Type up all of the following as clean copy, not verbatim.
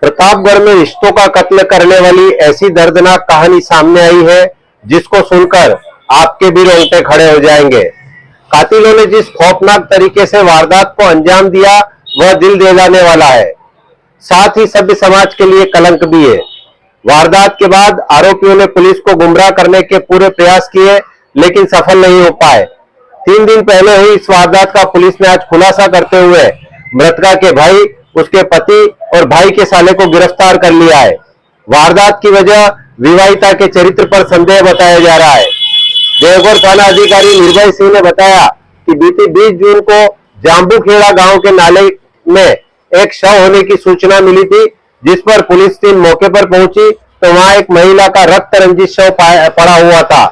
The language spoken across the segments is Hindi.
प्रतापगढ़ में रिश्तों का कत्ल करने वाली ऐसी दर्दनाक कहानी सामने आई है जिसको सुनकर आपके भी रोंगटे खड़े हो जाएंगे। कातिलों ने जिस खौफनाक तरीके से वारदात को अंजाम दिया वह दिल दे जाने वाला है, साथ ही सभ्य समाज के लिए कलंक भी है। वारदात के बाद आरोपियों ने पुलिस को गुमराह करने के पूरे प्रयास किए लेकिन सफल नहीं हो पाए। 3 दिन पहले हुई इस वारदात का पुलिस ने आज खुलासा करते हुए मृतका के भाई, उसके पति और भाई के साले को गिरफ्तार कर लिया है। वारदात की वजह विवाहिता के चरित्र पर संदेह बताया जा रहा है। देवगढ़ थाना अधिकारी निर्भय सिंह ने बताया कि बीती 20 जून को जाम्बूखेड़ा गांव के नाले में एक शव होने की सूचना मिली थी, जिस पर पुलिस टीम मौके पर पहुंची तो वहां एक महिला का रक्त रंजित शव पड़ा हुआ था।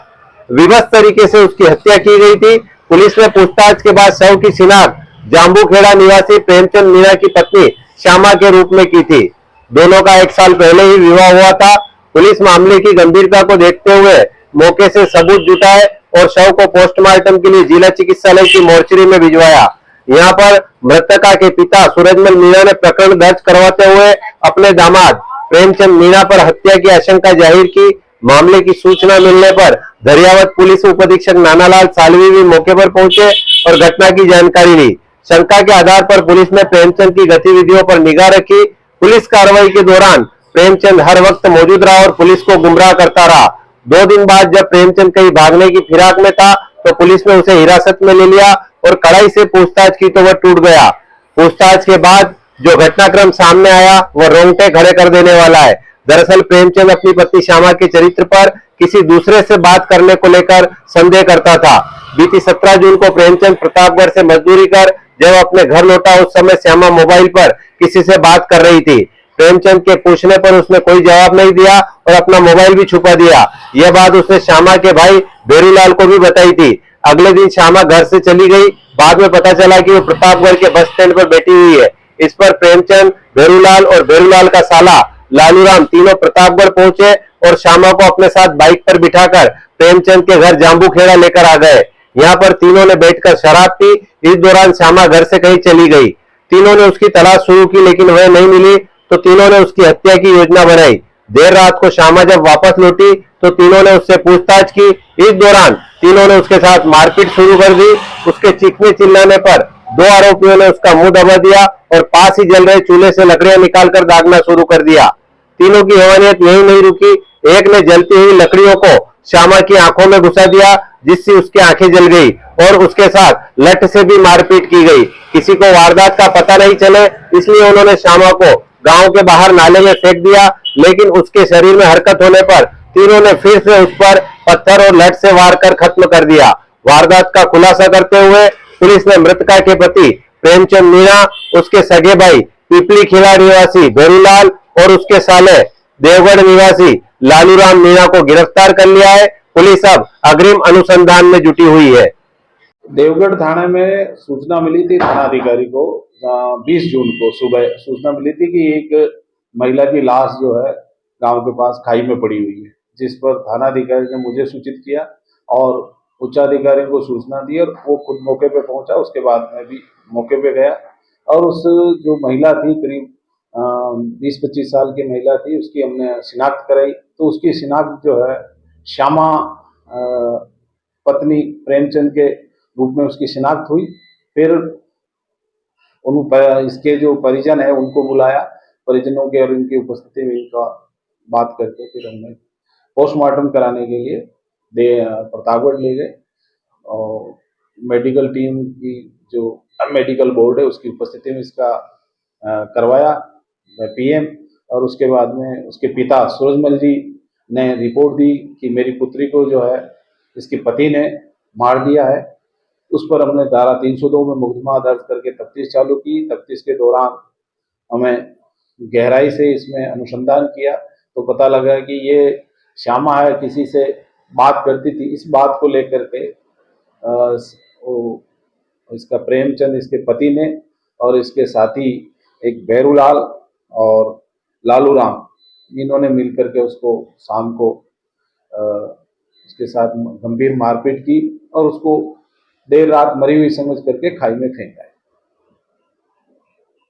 विवश तरीके से उसकी हत्या की गई थी। पुलिस ने पूछताछ के बाद शव की शिनाख्त जाम्बूखेड़ा निवासी प्रेमचंद मीणा की पत्नी श्यामा के रूप में की थी। दोनों का 1 साल पहले ही विवाह हुआ था। पुलिस मामले की गंभीरता को देखते हुए मौके से सबूत जुटाए और शव को पोस्टमार्टम के लिए जिला चिकित्सालय की मोर्चरी में भिजवाया। यहाँ पर मृतका के पिता सूरजमल मीणा ने प्रकरण दर्ज करवाते हुए अपने दामाद प्रेमचंद मीणा पर हत्या की आशंका जाहिर की। मामले की सूचना मिलने पर दरियावत पुलिस उप अधीक्षक नानालाल सालवी भी मौके पर पहुंचे और घटना की जानकारी ली। शंका के आधार पर पुलिस ने प्रेमचंद की गतिविधियों पर निगाह रखी। पुलिस कार्रवाई के दौरान प्रेमचंद हर वक्त मौजूद रहा और पुलिस को गुमराह करता रहा। 2 दिन बाद जब प्रेमचंद कहीं भागने की फिराक में था तो पुलिस ने उसे हिरासत में ले लिया और कड़ाई से पूछताछ की तो वह टूट गया। पूछताछ के बाद जो घटनाक्रम सामने आया वह रोंगटे खड़े कर देने वाला है। दरअसल प्रेमचंद अपनी पत्नी श्यामा के चरित्र पर किसी दूसरे से बात करने को लेकर संदेह करता था। बीती 17 जून को प्रेमचंद प्रतापगढ़ से मजदूरी कर जब अपने घर लौटा उस समय श्यामा मोबाइल पर किसी से बात कर रही थी। प्रेमचंद के पूछने पर उसने कोई जवाब नहीं दिया और अपना मोबाइल भी छुपा दिया। यह बात उसने श्यामा के भाई भेरूलाल को भी बताई थी। अगले दिन श्यामा घर से चली गई। बाद में पता चला कि वो प्रतापगढ़ के बस स्टैंड पर बैठी हुई है। इस पर प्रेमचंद, भेरूलाल और भेरूलाल का साला लालूराम तीनों प्रतापगढ़ पहुंचे और श्यामा को अपने साथ बाइक पर बिठाकर प्रेमचंद के घर जाम्बूखेड़ा लेकर आ गए। यहाँ पर तीनों ने बैठकर शराब पी। इस दौरान श्यामा घर से कहीं चली गई। तीनों ने उसकी तलाश शुरू की लेकिन वह नहीं मिली तो तीनों ने उसकी हत्या की योजना बनाई। देर रात को श्यामा जब वापस लौटी तो तीनों ने उससे पूछताछ की। इस दौरान तीनों ने उसके साथ मारपीट शुरू कर दी। उसके चीखने चिल्लाने पर 2 आरोपियों ने उसका मुंह दबा दिया और पास ही जल रहे चूल्हे से लकड़ियां निकालकर दागना शुरू कर दिया। तीनों की हैवानियत यही नहीं रुकी। एक ने जलती हुई लकड़ियों को श्यामा की आंखों में घुसा दिया जिससे उसकी आंखें जल गई और उसके साथ लठ से भी मारपीट की गई। किसी को वारदात का पता नहीं चले इसलिए उन्होंने श्यामा को गांव के बाहर नाले में फेंक दिया, लेकिन उसके शरीर में हरकत होने पर तीनों ने फिर से उस पर पत्थर और लठ से वार कर खत्म कर दिया। वारदात का खुलासा करते हुए पुलिस ने मृतका के पति प्रेमचंद मीणा, उसके सगे भाई पिपली खिला निवासी भेरूलाल और उसके साले देवगढ़ निवासी लालूराम मीणा को गिरफ्तार कर लिया है। पुलिस अब अग्रिम अनुसंधान में जुटी हुई है। देवगढ़ थाने में सूचना मिली थी थानाधिकारी को 20 जून को सुबह सूचना मिली थी कि एक महिला की लाश जो है गांव के पास खाई में पड़ी हुई है, जिस पर थानाधिकारी ने मुझे सूचित किया और उच्चाधिकारी को सूचना दी और वो खुद मौके पे पहुंचा। उसके बाद मैं भी मौके पे गया और उस जो महिला थी करीब 20-25 साल की महिला थी, उसकी हमने शिनाख्त कराई। तो उसकी शिनाख्त जो है श्यामा पत्नी प्रेमचंद के रूप में उसकी शिनाख्त हुई। फिर इसके जो परिजन है उनको बुलाया, परिजनों के और इनकी उपस्थिति में इनका बात करके फिर हमने पोस्टमार्टम कराने के लिए प्रतापगढ़ ले गए और मेडिकल टीम की जो मेडिकल बोर्ड है उसकी उपस्थिति में इसका करवाया पीएम। और उसके बाद में उसके पिता सूरजमल जी ने रिपोर्ट दी कि मेरी पुत्री को जो है इसके पति ने मार दिया है। उस पर हमने धारा 302 में मुकदमा दर्ज करके तफ्तीश चालू की। तफ्तीश के दौरान हमें गहराई से इसमें अनुसंधान किया तो पता लगा कि ये श्यामा है किसी से बात करती थी। इस बात को लेकर के इसका प्रेमचंद इसके पति ने और इसके साथी एक भेरूलाल और लालूराम इन्होंने मिलकर के उसको शाम को उसके साथ गंभीर मारपीट की और उसको देर रात मरी हुई समझ करके खाई में फेंका है।